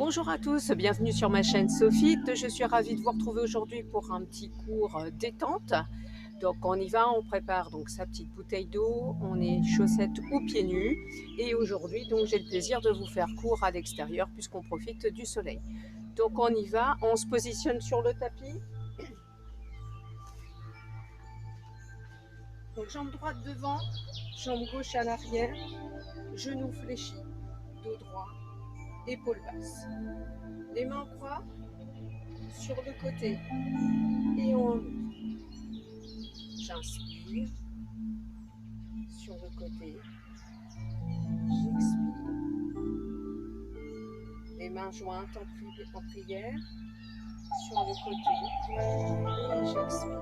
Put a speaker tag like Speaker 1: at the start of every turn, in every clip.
Speaker 1: Bonjour à tous, bienvenue sur ma chaîne Sophie. Je suis ravie de vous retrouver aujourd'hui pour un petit cours détente. Donc on y va, on prépare donc sa petite bouteille d'eau, on est chaussettes ou pieds nus. Et aujourd'hui donc j'ai le plaisir de vous faire cours à l'extérieur puisqu'on profite du soleil. Donc on y va, on se positionne sur le tapis. Donc jambe droite devant, jambe gauche à l'arrière, genou fléchi, dos droit, épaules basses. Les mains en croix sur le côté et on ouvre. J'inspire sur le côté, j'expire. Les mains jointes en prière sur le côté et j'expire.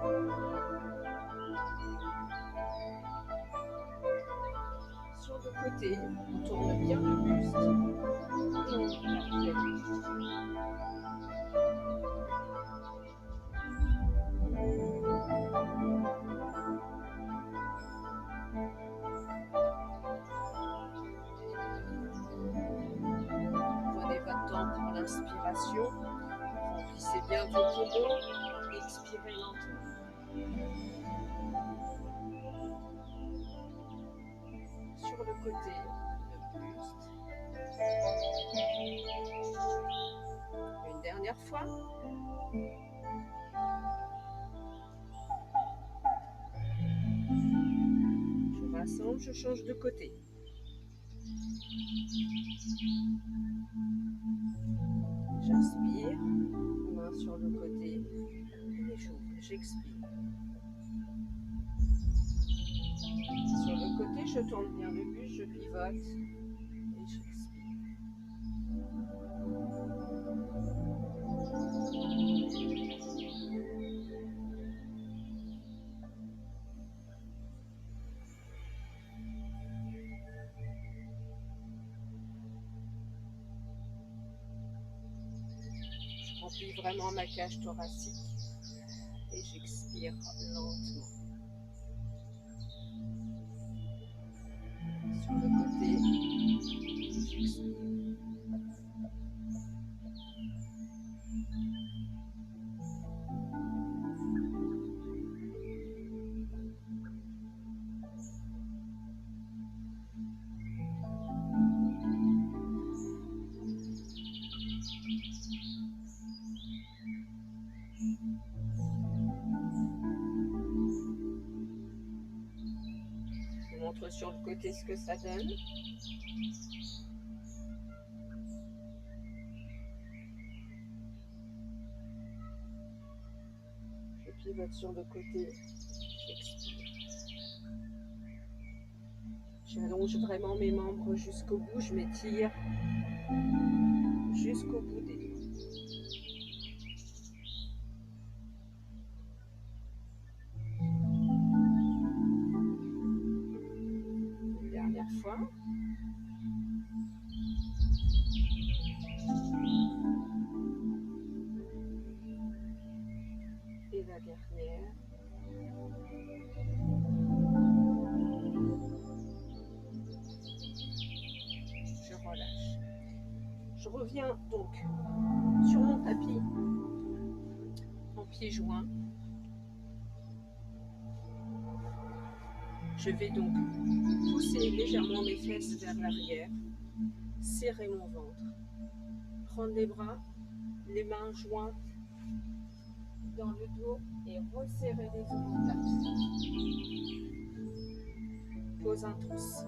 Speaker 1: Sur le côté, on tourne bien le buste et on fait. Prenez votre temps pour l'inspiration. Remplissez bien vos poumons. Expirez lentement. Sur le côté, le buste. Une dernière fois. Je rassemble, je change de côté. J'inspire, main sur le côté, et j'ouvre, j'expire. Sur le côté, je tourne bien le buste, je pivote et j'expire. Je remplis vraiment ma cage thoracique et j'expire lentement. Sur le côté, j'expire. Je vous montre sur le côté ce que ça donne. Je pivote sur le côté, j'expire. J'allonge vraiment mes membres jusqu'au bout, je m'étire jusqu'au bout des doigts. Une dernière fois. Et la dernière. Je relâche. Je reviens donc sur mon tapis en pieds joints. Je vais donc pousser légèrement mes fesses vers l'arrière, serrer mon ventre, prendre les bras, les mains jointes dans le dos et resserrer les omoplates. Pose un pouce.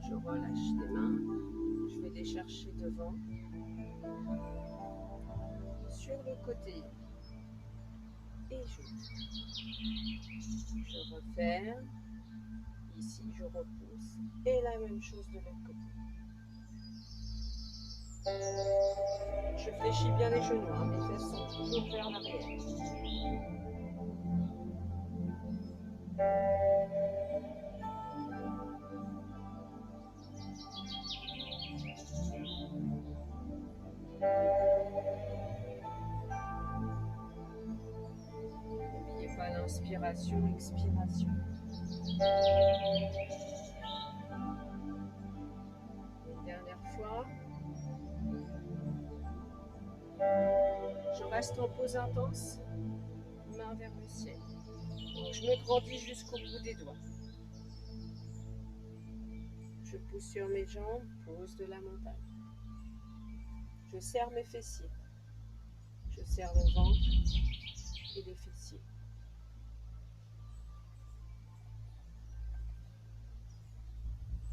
Speaker 1: Je relâche les mains, je vais les chercher devant, sur le côté et j'ouvre. Je referme, ici je repousse et la même chose de l'autre côté. Je fléchis bien les genoux, hein, mes fesses sont toujours vers l'arrière. Inspiration, expiration. Une dernière fois. Je reste en pause intense, main vers le ciel. Je me grandis jusqu'au bout des doigts. Je pousse sur mes jambes, pose de la montagne. Je serre mes fessiers. Je serre le ventre et les fessiers.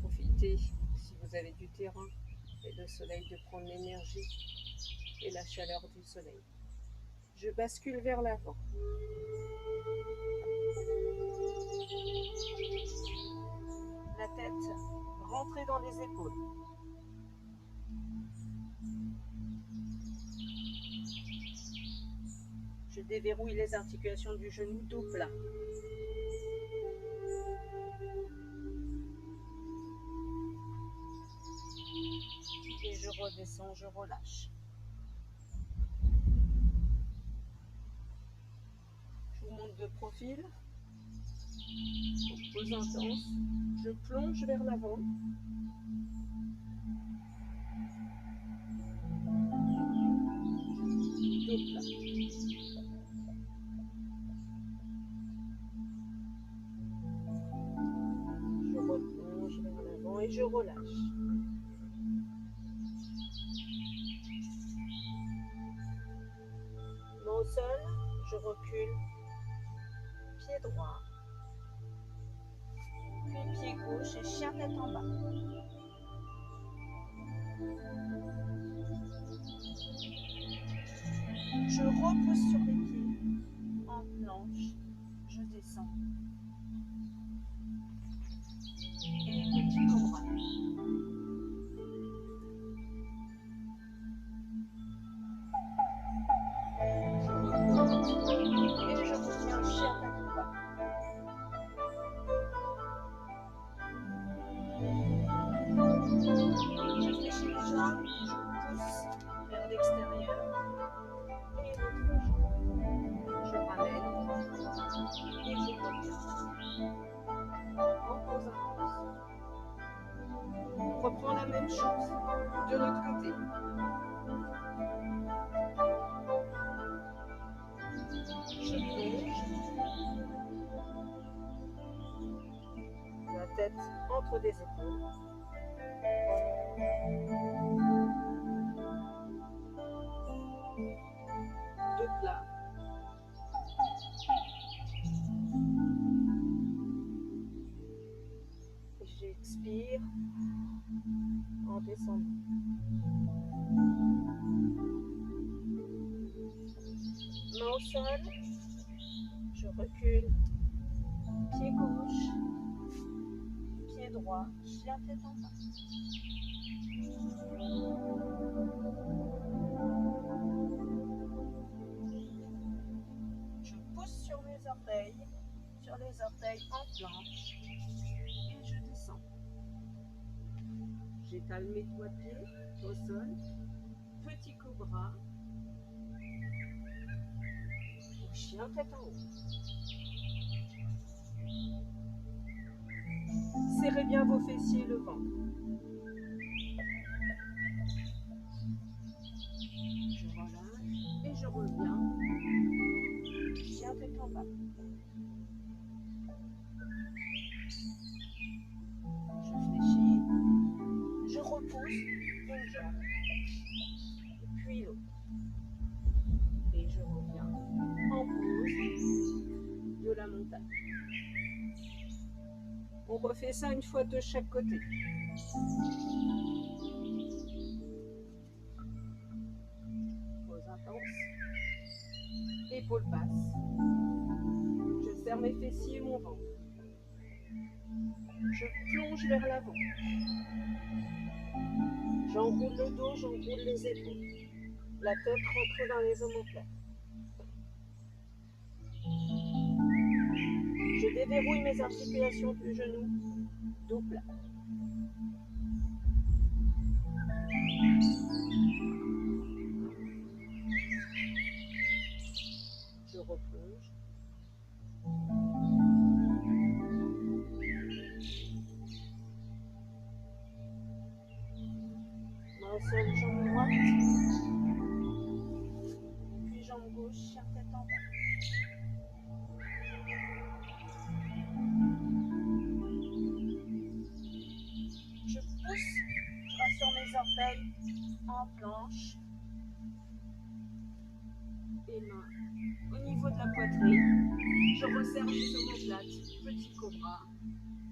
Speaker 1: Profitez, si vous avez du terrain et le soleil, de prendre l'énergie et la chaleur du soleil. Je bascule vers l'avant. La tête rentrée dans les épaules. Je déverrouille les articulations du genou, dos plat. Et je redescends, je relâche. Je vous monte de profil. Pause intense. Je plonge vers l'avant. Dos plat. Je replonge vers l'avant et je relâche. Main au sol, je recule. Pied droit. Puis pied gauche et chien tête en bas. Je repousse sur les pieds. En planche, je descends. Et petit cobra. Je remonte et je reviens chien tête en bas. Je fléchis les jambes, je pousse vers l'extérieur et l'autre jambe. Je ramène et je reviens. En pause intense. On reprend la même chose de l'autre côté. Je plonge. La tête entre des épaules. Dos plat. J'expire en descendant. Main au sol. Je recule. Pied gauche. Pied droit. Chien tête en bas. Je pousse sur mes orteils, sur les orteils en planche, et je descends. J'étale mes doigts de pied au sol, petit cobra, et chien tête en haut. Serrez bien vos fessiers et le ventre. Je relâche et je reviens. Chien tête en bas. Je fléchis. Je repousse une jambe. Puis l'autre. Et je reviens en pause de la montagne. On refait ça une fois de chaque côté. Pause intense. Épaules basses. Je serre mes fessiers et mon ventre. Je plonge vers l'avant. J'enroule le dos, j'enroule les épaules. La tête rentrée dans les omoplates. Je déverrouille mes articulations du genou, dos plat. Je replonge. On va sur les jambes droites, puis jambe gauche, chien tête en bas. Je pousse, je rassure mes orteils en planche et mains au niveau de la poitrine. Je resserre mes omoplates, petit cobra.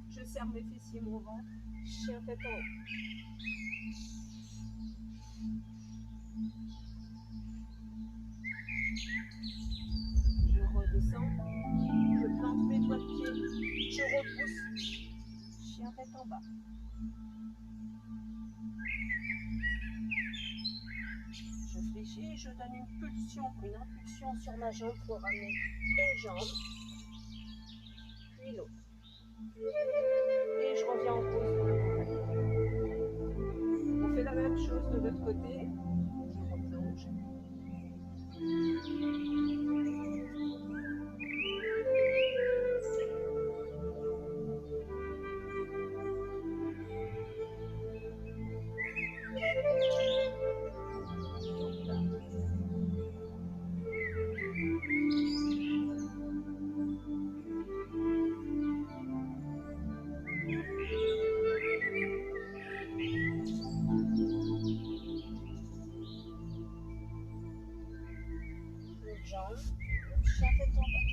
Speaker 1: Je serre mes fessiers, mon ventre, chien tête en haut. Je redescends, je plante mes doigts de pied, je repousse, chien tête en bas. Je fléchis, je donne une pulsion, une impulsion sur ma jambe pour ramener une jambe, puis l'autre. Et je reviens en pause pour l'accompagnement. On fait la même chose de l'autre côté. Je replonge. L'autre jambe, chien tête en bas.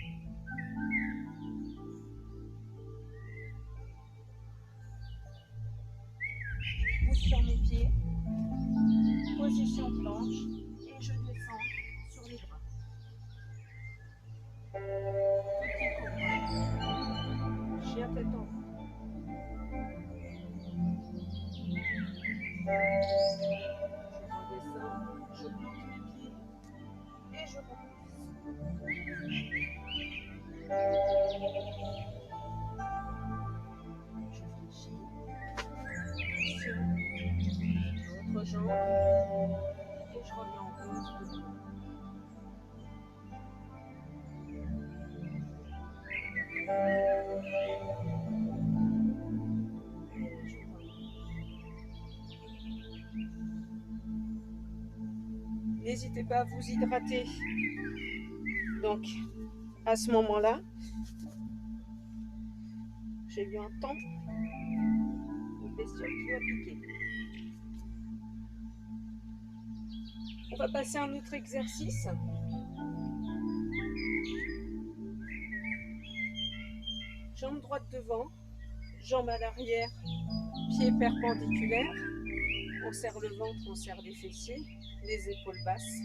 Speaker 1: Pousse sur mes pieds, position planche, et je descends sur les bras. Petit cobra, chien tête en haut. Je redescends, je plante mes pieds et je repousse. Je fléchis. Sur l'autre jambe et je reviens en pause. N'hésitez pas à vous hydrater. Donc, à ce moment-là, j'ai eu un temps, une bestiole qui m'a piqué. On va passer à un autre exercice. Jambe droite devant, jambe à l'arrière, pied perpendiculaire. On serre le ventre, on serre les fessiers, les épaules basses.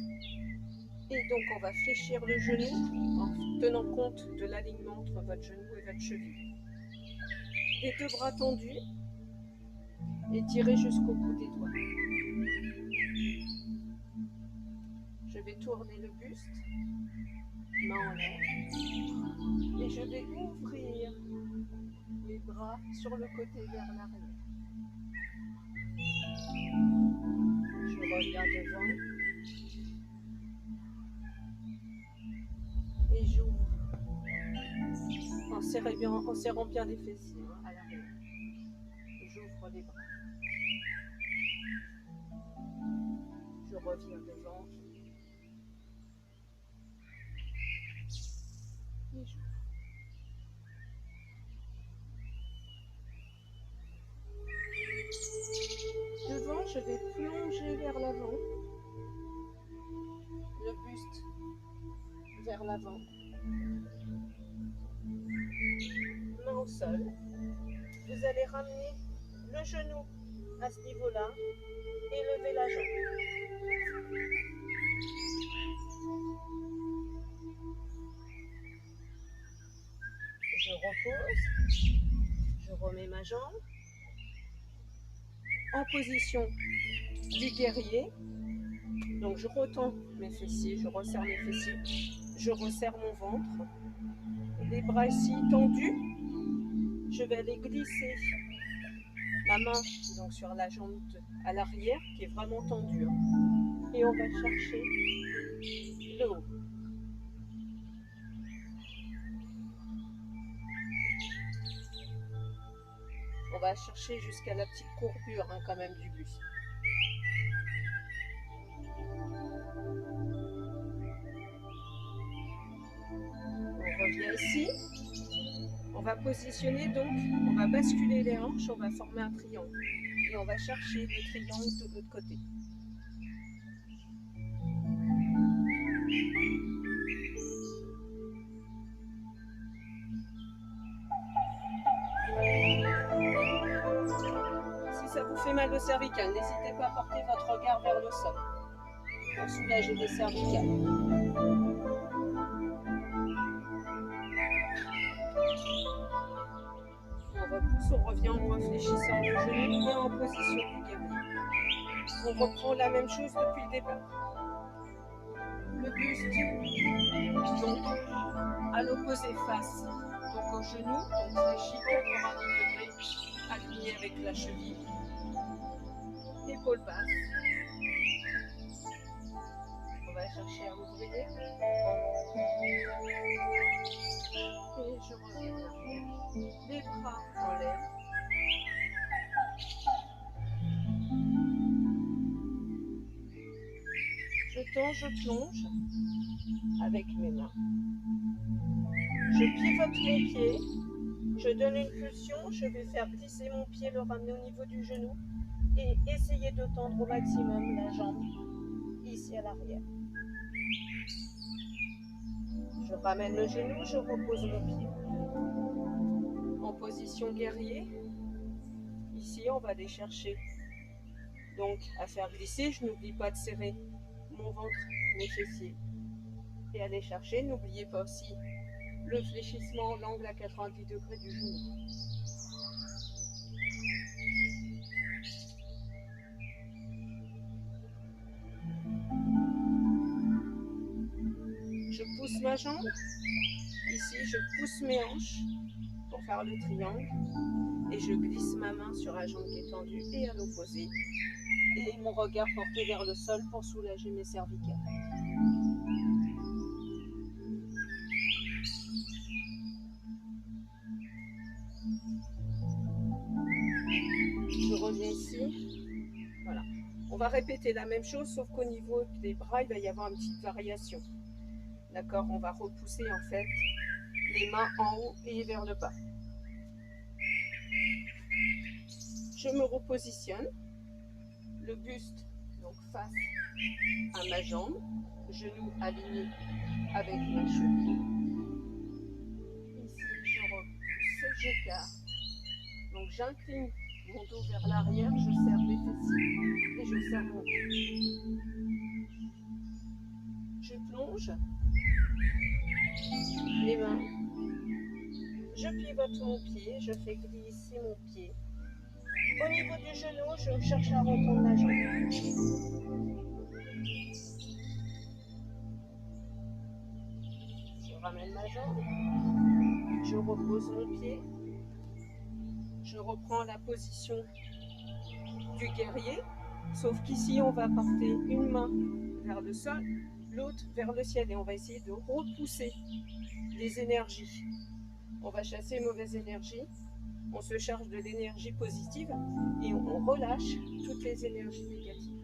Speaker 1: Et donc on va fléchir le genou en tenant compte de l'alignement entre votre genou et votre cheville. Les deux bras tendus et tirez jusqu'au bout des doigts. Je vais tourner le buste, main en l'air, et je vais ouvrir les bras sur le côté vers l'arrière. Je reviens devant et j'ouvre en serrant bien les fessiers à l'arrière. J'ouvre les bras. Je reviens devant et j'ouvre. Devant, je vais plonger vers l'avant, le buste vers l'avant, main au sol. Vous allez ramener le genou à ce niveau-là et lever la jambe. Je repose, je remets ma jambe en position du guerrier. Donc je retends mes fessiers, je resserre mes fessiers, je resserre mon ventre. Les bras ici tendus, je vais aller glisser ma main donc, sur la jambe à l'arrière qui est vraiment tendue. Et on va chercher le haut. On va chercher jusqu'à la petite courbure hein, quand même du buste. On revient ici. On va positionner donc, on va basculer les hanches, on va former un triangle. Et on va chercher le triangle de l'autre côté. Si ça vous fait mal au cervical, n'hésitez pas à porter votre regard vers le sol pour soulager les cervicales. On repousse, on revient en réfléchissant du genou et en position du guerrier. On reprend la même chose depuis le départ. Le buste, donc à l'opposé face, donc au genou, donc fléchi 90 degrés, aligné avec la cheville. Épaule basse. On va chercher à ouvrir. Et je reviens. Les bras en l'air. Je tends, je plonge avec mes mains. Je pivote mon pied. Je donne une pulsion. Je vais faire glisser mon pied, le ramener au niveau du genou. Et essayer de tendre au maximum la jambe ici à l'arrière. Je ramène le genou, je repose mon pied. En position guerrier, ici on va aller chercher donc à faire glisser. Je n'oublie pas de serrer mon ventre, mes fessiers. Et aller chercher, n'oubliez pas aussi le fléchissement, l'angle à 90 degrés du genou. Je pousse ma jambe. Ici, je pousse mes hanches pour faire le triangle. Et je glisse ma main sur la jambe qui est tendue et à l'opposé. Et mon regard porté vers le sol pour soulager mes cervicales. Je reviens ici. Voilà. On va répéter la même chose, sauf qu'au niveau des bras, il va y avoir une petite variation. D'accord? On va repousser en fait les mains en haut et vers le bas. Je me repositionne. Le buste, donc face à ma jambe. Genou aligné avec ma cheville. Ici, je repousse, je garde. Donc j'incline mon dos vers l'arrière, je serre mes fessiers et je serre mon dos. Je plonge les mains, je pivote mon pied, je fais glisser mon pied. Au niveau du genou, je cherche à retendre la jambe. Je ramène ma jambe, je repose mon pied, je reprends la position du guerrier, sauf qu'ici on va porter une main vers le sol, l'autre vers le ciel et on va essayer de repousser les énergies. On va chasser mauvaise énergie, on se charge de l'énergie positive et on relâche toutes les énergies négatives.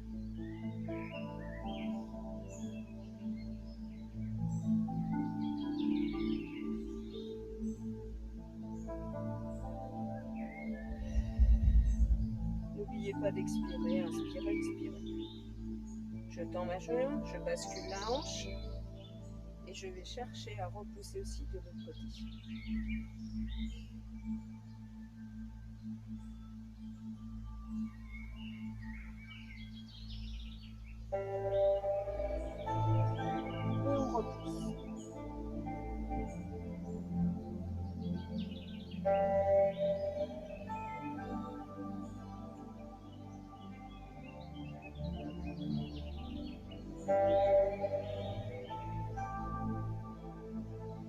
Speaker 1: N'oubliez pas d'expirer, inspirez, expirez. Je tends ma jambe, je bascule la hanche et je vais chercher à repousser aussi de l'autre côté. Et on repousse.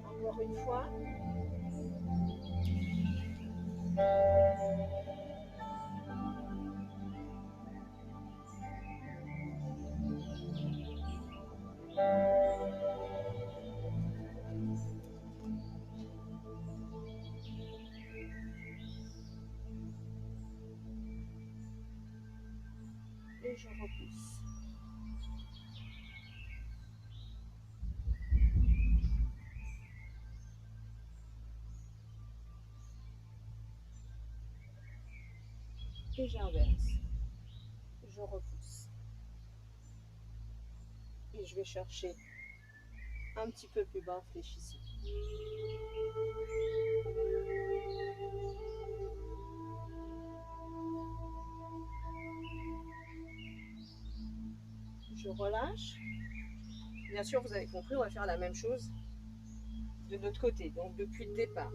Speaker 1: Encore une fois. et je repousse. Et j'inverse. Je repousse. Et je vais chercher un petit peu plus bas, fléchissant. Je relâche. Bien sûr, vous avez compris, on va faire la même chose de l'autre côté, donc depuis le départ.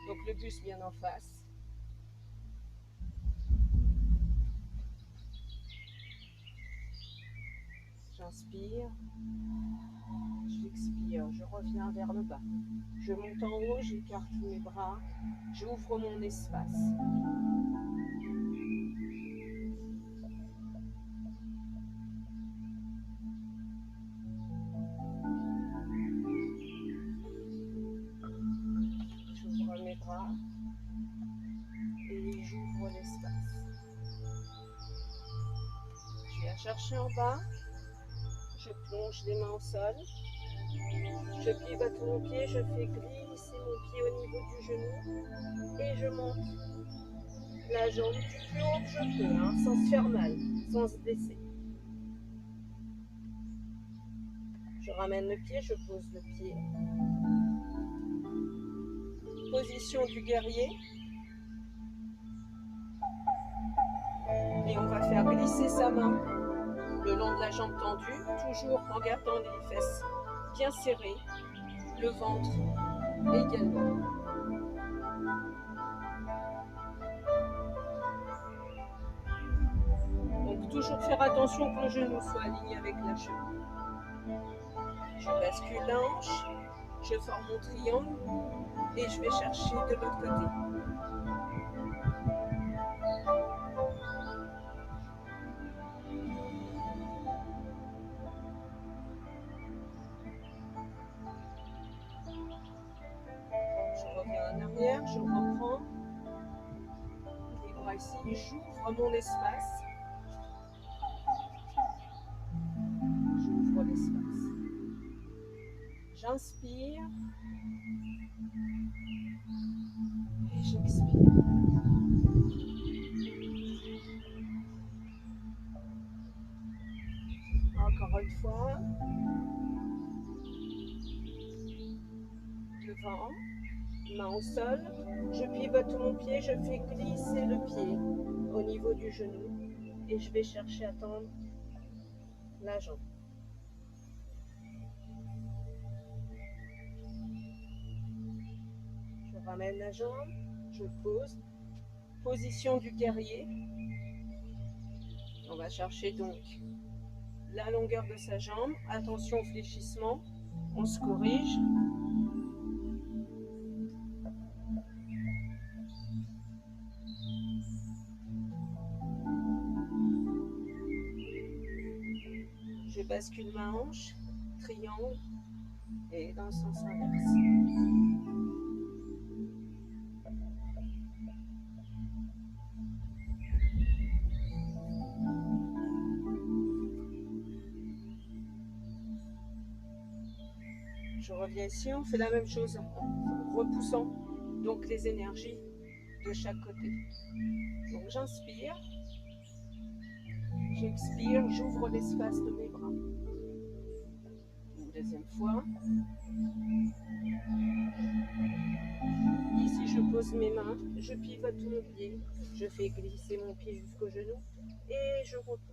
Speaker 1: Donc le buste bien en face. J'inspire, j'expire, je reviens vers le bas. Je monte en haut, j'écarte mes bras, j'ouvre mon espace. J'ouvre mes bras et j'ouvre l'espace. Je viens chercher en bas, je plonge les mains au sol, je pivote mon pied, je fais glisser mon pied au niveau du genou et je monte la jambe du plus haut que je peux, hein, sans se faire mal, sans se blesser. Je ramène le pied, je pose le pied. Position du guerrier. Et on va faire glisser sa main le long de la jambe tendue, toujours en gardant les fesses bien serrées, le ventre également. Donc toujours faire attention que le genou soit aligné avec la cheville. Je bascule la hanche, je forme mon triangle et je vais chercher de l'autre côté. Je reviens en arrière, je reprends les bras ici, j'ouvre mon espace. J'ouvre l'espace. J'inspire et j'expire. Encore une fois. Devant, main au sol. Je pivote mon pied, je fais glisser le pied au niveau du genou et je vais chercher à tendre la jambe. Je ramène la jambe, je pose. Position du guerrier. On va chercher donc la longueur de sa jambe. Attention au fléchissement. On se corrige. Je bascule ma hanche, triangle et dans le sens inverse. Je reviens ici, on fait la même chose en repoussant donc les énergies de chaque côté. Donc j'inspire, j'expire, j'ouvre l'espace de mes bras. Une deuxième fois. Ici je pose mes mains, je pivote mon pied, je fais glisser mon pied jusqu'au genou et je repousse.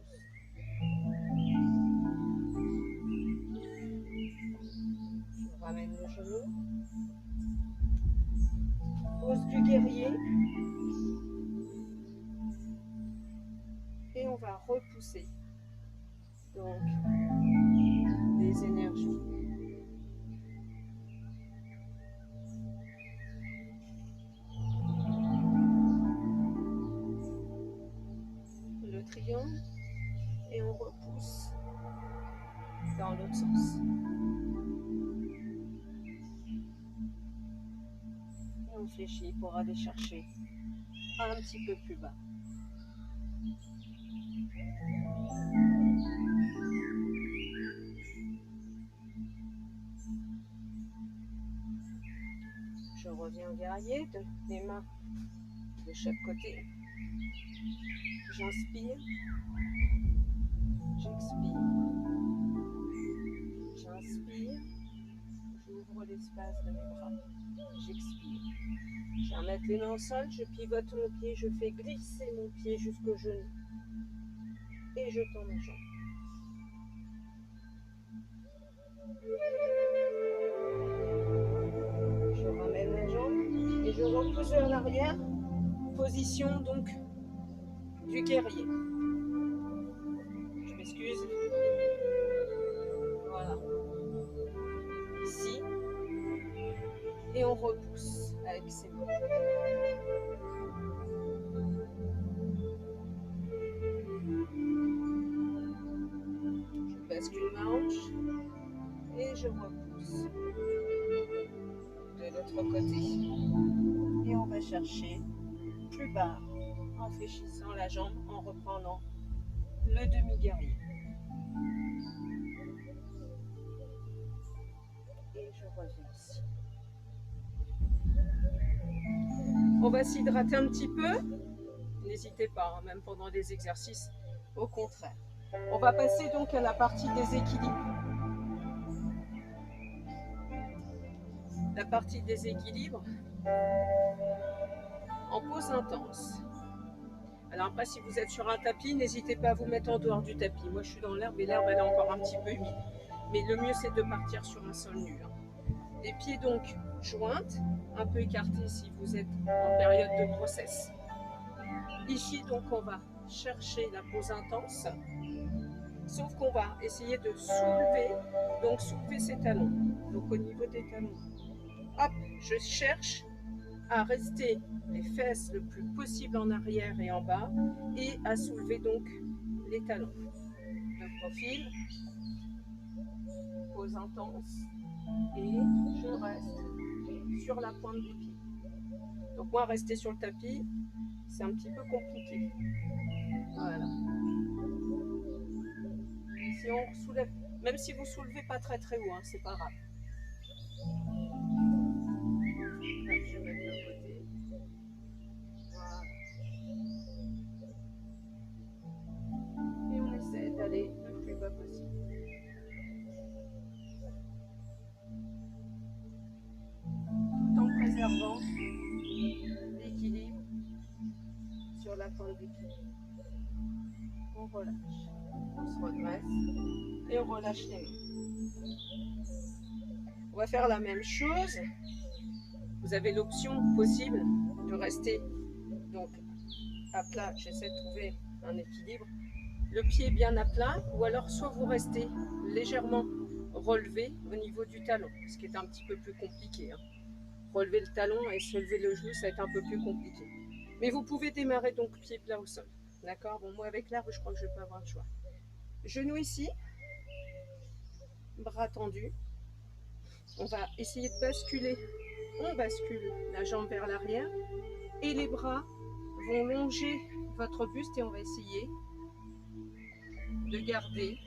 Speaker 1: Je ramène le genou. Pose du guerrier. Et on va repousser donc les énergies. Le triangle et on repousse dans l'autre sens. Et on fléchit pour aller chercher un petit peu plus bas. Je reviens guerrier, les mains de chaque côté. J'inspire, j'expire. J'inspire, j'ouvre l'espace de mes bras. J'expire. Je vais remettre les mains au sol, je pivote mon pied, je fais glisser mon pied jusqu'au genou. Et je tends ma jambe. Je ramène ma jambe et je repousse vers l'arrière. Position donc du guerrier. Je m'excuse. Voilà. Ici. Et on repousse avec ses mains. Je bascule ma hanche et je repousse de l'autre côté. Et on va chercher plus bas en fléchissant la jambe, en reprenant le demi-guerrier. Et je reviens ici. On va s'hydrater un petit peu. N'hésitez pas, hein, même pendant des exercices, au contraire. On va passer donc à la partie des équilibres. La partie des équilibres en pause intense. Alors après, si vous êtes sur un tapis, n'hésitez pas à vous mettre en dehors du tapis. Moi, je suis dans l'herbe et l'herbe, elle est encore un petit peu humide. Mais le mieux, c'est de partir sur un sol nu. Les pieds donc jointes, un peu écartés si vous êtes en période de grossesse. Ici, donc, on va chercher la pose intense. Sauf qu'on va essayer de soulever ses talons. Donc, au niveau des talons. Hop, je cherche à rester les fesses le plus possible en arrière et en bas et à soulever donc les talons. De profil, pose intense et je reste sur la pointe des pieds. Donc moi, rester sur le tapis, c'est un petit peu compliqué. Voilà. Et si on soulève, même si vous soulevez pas très très haut, hein, c'est pas grave. Je vais mettre de côté. Voilà. Et on essaie d'aller le plus bas possible. Tout en préservant l'équilibre sur la pointe des pieds. On relâche, on se redresse et on relâche les mains. On va faire la même chose. Vous avez l'option possible de rester donc à plat. J'essaie de trouver un équilibre. Le pied bien à plat, ou alors soit vous restez légèrement relevé au niveau du talon, ce qui est un petit peu plus compliqué. Hein. Relever le talon et se lever le genou, ça va être un peu plus compliqué. Mais vous pouvez démarrer donc pied plat au sol. D'accord? Bon, moi avec l'herbe, je crois que je vais pas avoir le choix. Genou ici, bras tendus. On va essayer de basculer. On bascule la jambe vers l'arrière et les bras vont longer votre buste et on va essayer de garder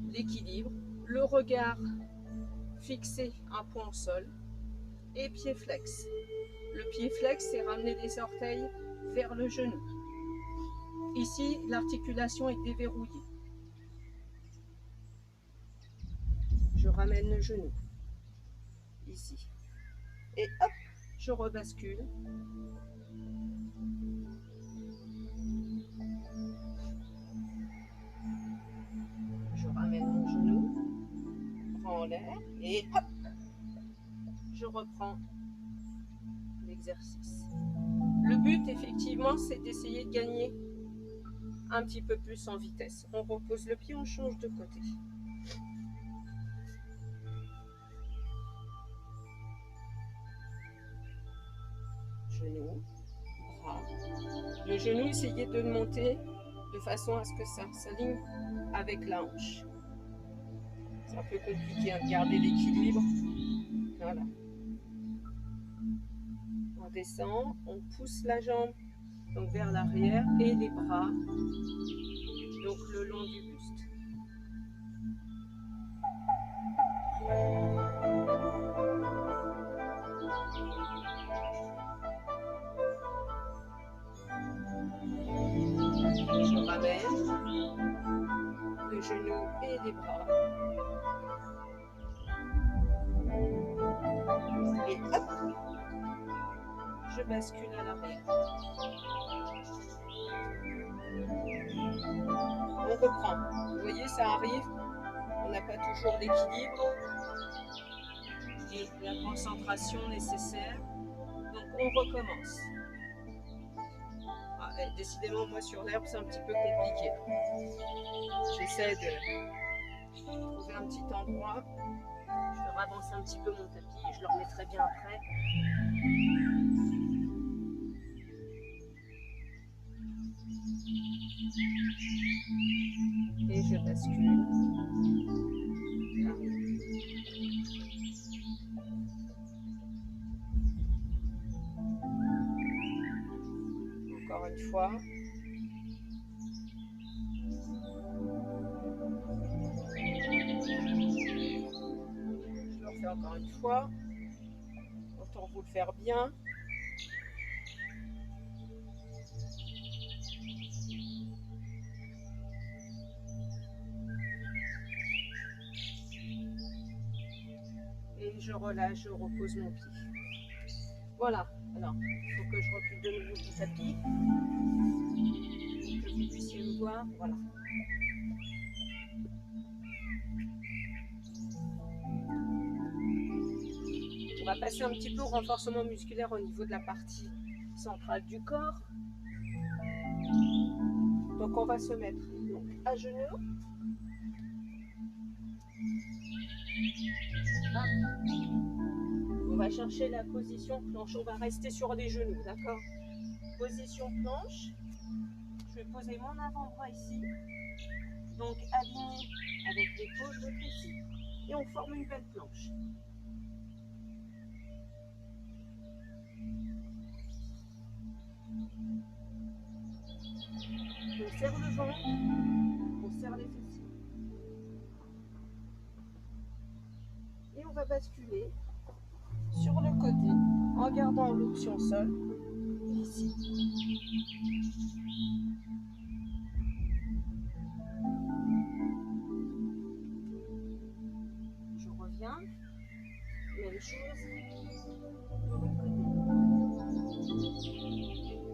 Speaker 1: l'équilibre, le regard fixé un point au sol et pied flex. Le pied flex, c'est ramener les orteils vers le genou. Ici, l'articulation est déverrouillée. Je ramène le genou. Ici. Et hop, je rebascule. Je ramène mon genou, prends en l'air et hop, je reprends l'exercice. Le but, effectivement, c'est d'essayer de gagner un petit peu plus en vitesse. On repose le pied, on change de côté. Genou, bras. Le genou, essayez de le monter de façon à ce que ça s'aligne avec la hanche. C'est un peu compliqué de garder l'équilibre. Voilà. redescend, on pousse la jambe donc vers l'arrière et les bras donc le long du buste. Je ramène les genoux et les bras. Et hop, je bascule à l'arrière. On reprend. Vous voyez, ça arrive. On n'a pas toujours l'équilibre et la concentration nécessaire. Donc on recommence. Ah, décidément, moi sur l'herbe, c'est un petit peu compliqué. J'essaie de trouver un petit endroit. Je vais ravancer un petit peu mon tapis. Je le remettrai bien après. Et je bascule. Encore une fois. Je le refais encore une fois. Autant vous le faire bien. Et je relâche, je repose mon pied. Voilà. Alors, il faut que je recule de nouveau du tapis. Pour que vous puissiez me voir. Voilà. On va passer un petit peu au renforcement musculaire au niveau de la partie centrale du corps. Donc on va se mettre donc, à genoux. On va chercher la position planche. On va rester sur les genoux, d'accord? Position planche. Je vais poser mon avant-bras ici. Donc aligné avec l'épaule, l'autre ici. Et on forme une belle planche. On serre le ventre, on serre les fessiers. Et on va basculer sur le côté en gardant l'option sol ici. Je reviens, même chose de l'autre côté. Chose de l'autre côté.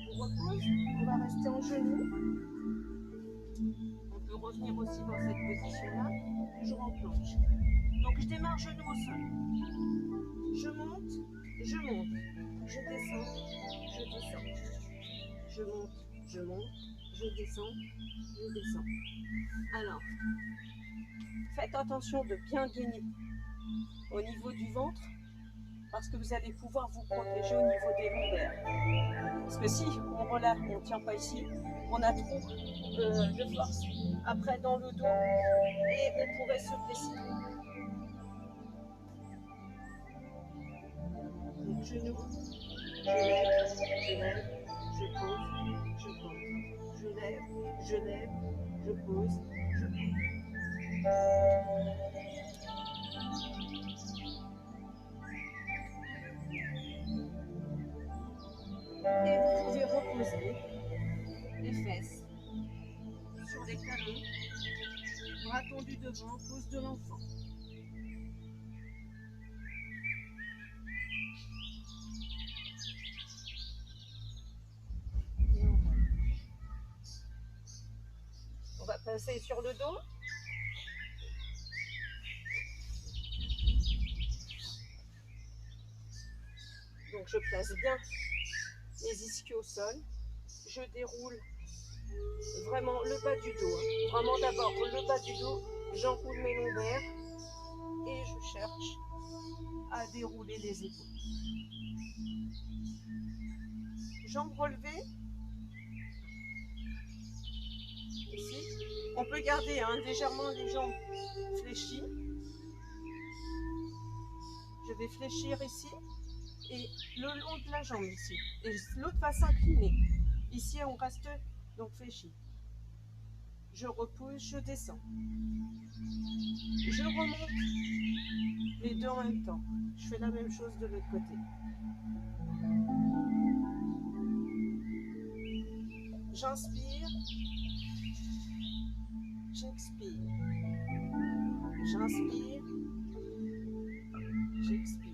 Speaker 1: On repose, on va rester en genoux. On peut revenir aussi dans cette position-là, toujours en planche. Donc je démarre genou au sol. Je monte, je descends, je descends. Je monte, je descends, je descends. Alors, faites attention de bien gainer au niveau du ventre parce que vous allez pouvoir vous protéger au niveau des lombaires. Parce que si on relâche, on ne tient pas ici, on a trop de force après dans le dos et on pourrait se blesser. Donc genou, je lève, je pose, je pose. Je lève, je pose, je pose. Et vous pouvez reposer les fesses sur les talons, bras tendus devant, pose de l'enfant. On va passer sur le dos. Donc je place bien mes ischios au sol. Je déroule vraiment le bas du dos. Vraiment d'abord le bas du dos. J'enroule mes lombaires et je cherche à dérouler les épaules. Jambes relevées. Ici. On peut garder légèrement les jambes fléchies. Je vais fléchir ici et le long de la jambe ici. Et l'autre va s'incliner. Ici, on reste donc fléchi. Je repousse, je descends. Je remonte les deux en même temps. Je fais la même chose de l'autre côté. J'inspire. J'expire. J'inspire. J'expire.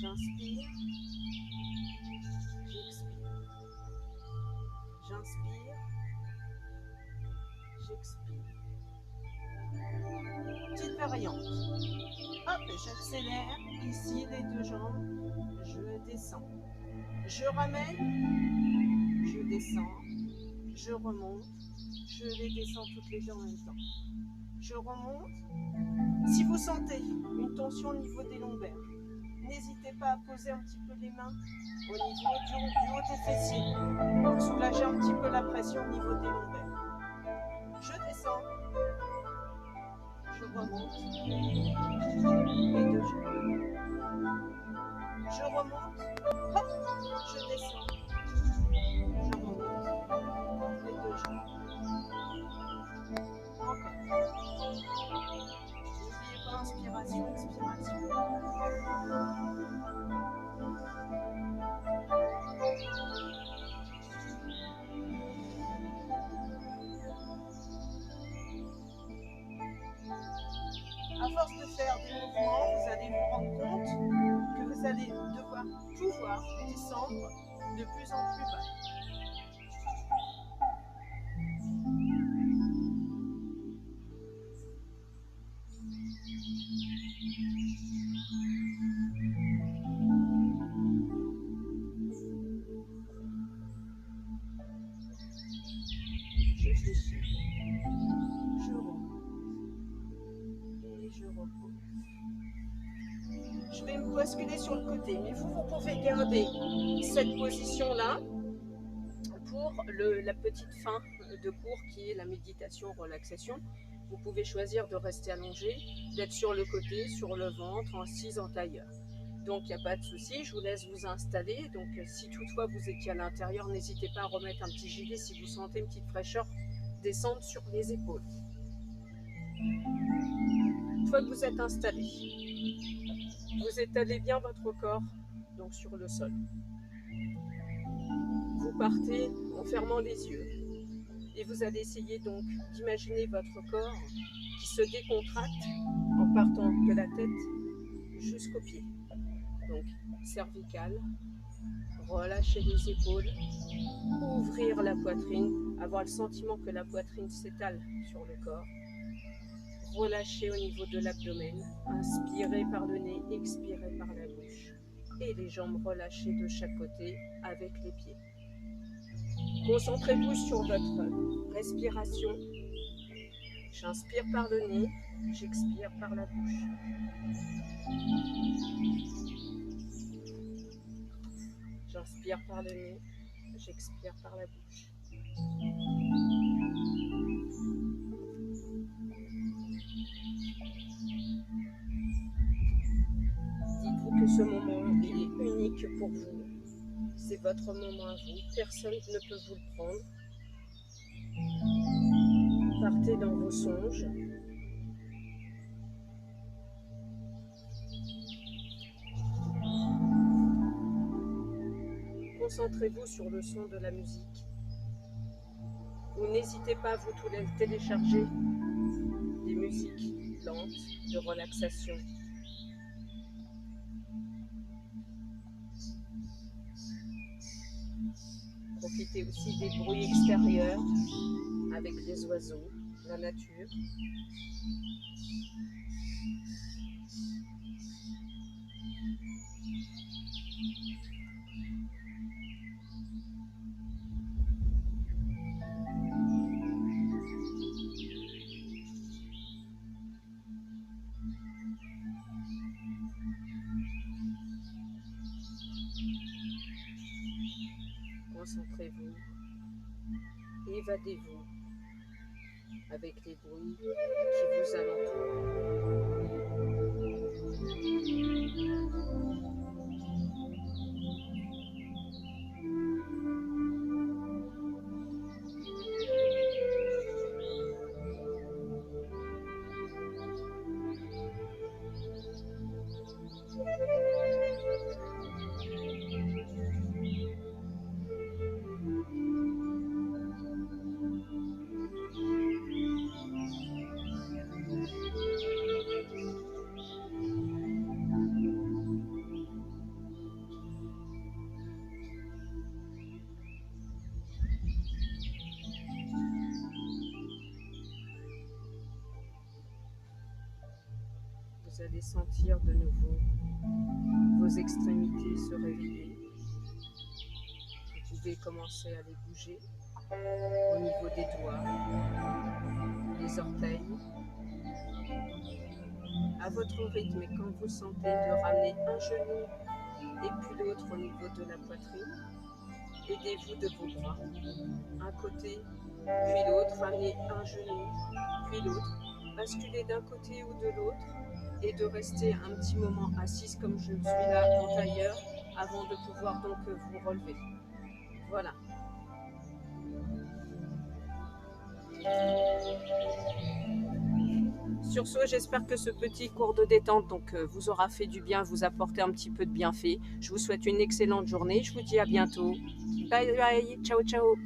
Speaker 1: J'inspire. J'expire. J'inspire. J'expire. Petite variante. Hop, j'accélère. Ici, les deux jambes. Je descends. Je ramène. Je descends. Je remonte. Je les descends toutes les deux en même temps. Je remonte. Si vous sentez une tension au niveau des lombaires, n'hésitez pas à poser un petit peu les mains au niveau du haut des fessiers pour soulager un petit peu la pression au niveau des lombaires. Je descends. Je remonte. Les deux jambes. Je remonte. Hop, je descends. Je remonte. Les deux jambes. Encore. N'oubliez pas inspiration, expiration. À force de faire des mouvements, vous allez vous rendre compte que vous allez devoir pouvoir descendre de plus en plus bas. Je fléchis, je remonte et je repose. Je vais me basculer sur le côté, mais vous pouvez garder cette position-là pour la petite fin de cours qui est la méditation, relaxation. Vous pouvez choisir de rester allongé, d'être sur le côté, sur le ventre, assise en tailleur. Donc il n'y a pas de souci, je vous laisse vous installer. Donc si toutefois vous étiez à l'intérieur, n'hésitez pas à remettre un petit gilet si vous sentez une petite fraîcheur descendre sur les épaules. Une fois que vous êtes installé, vous étalez bien votre corps donc sur le sol. Vous partez en fermant les yeux et vous allez essayer donc d'imaginer votre corps qui se décontracte en partant de la tête jusqu'aux pieds. Donc cervicale, relâcher les épaules, ouvrir la poitrine, avoir le sentiment que la poitrine s'étale sur le corps. Relâchez au niveau de l'abdomen, inspirez par le nez, expirez par la bouche. Et les jambes relâchées de chaque côté avec les pieds. Concentrez-vous sur votre respiration. J'inspire par le nez, j'expire par la bouche. J'inspire par le nez, j'expire par la bouche. Dites-vous que ce moment il est unique pour vous. C'est votre moment à vous. Personne ne peut vous le prendre. Partez dans vos songes. Concentrez-vous sur le son de la musique. Ou n'hésitez pas à vous télécharger des musiques lentes de relaxation. Profitez aussi des bruits extérieurs avec les oiseaux, la nature. Concentrez-vous, évadez-vous avec les bruits qui vous entourent. Vous allez sentir de nouveau vos extrémités se réveiller. Vous pouvez commencer à les bouger au niveau des doigts, les orteils, à votre rythme. Et quand vous sentez de ramener un genou et puis l'autre au niveau de la poitrine, aidez-vous de vos bras, un côté puis l'autre, ramenez un genou puis l'autre, basculez d'un côté ou de l'autre et de rester un petit moment assise comme je suis là en tailleur avant de pouvoir donc vous relever. Voilà. Sur ce, j'espère que ce petit cours de détente vous aura fait du bien, vous apporter un petit peu de bienfait. Je vous souhaite une excellente journée. Je vous dis à bientôt. Bye bye. Ciao ciao.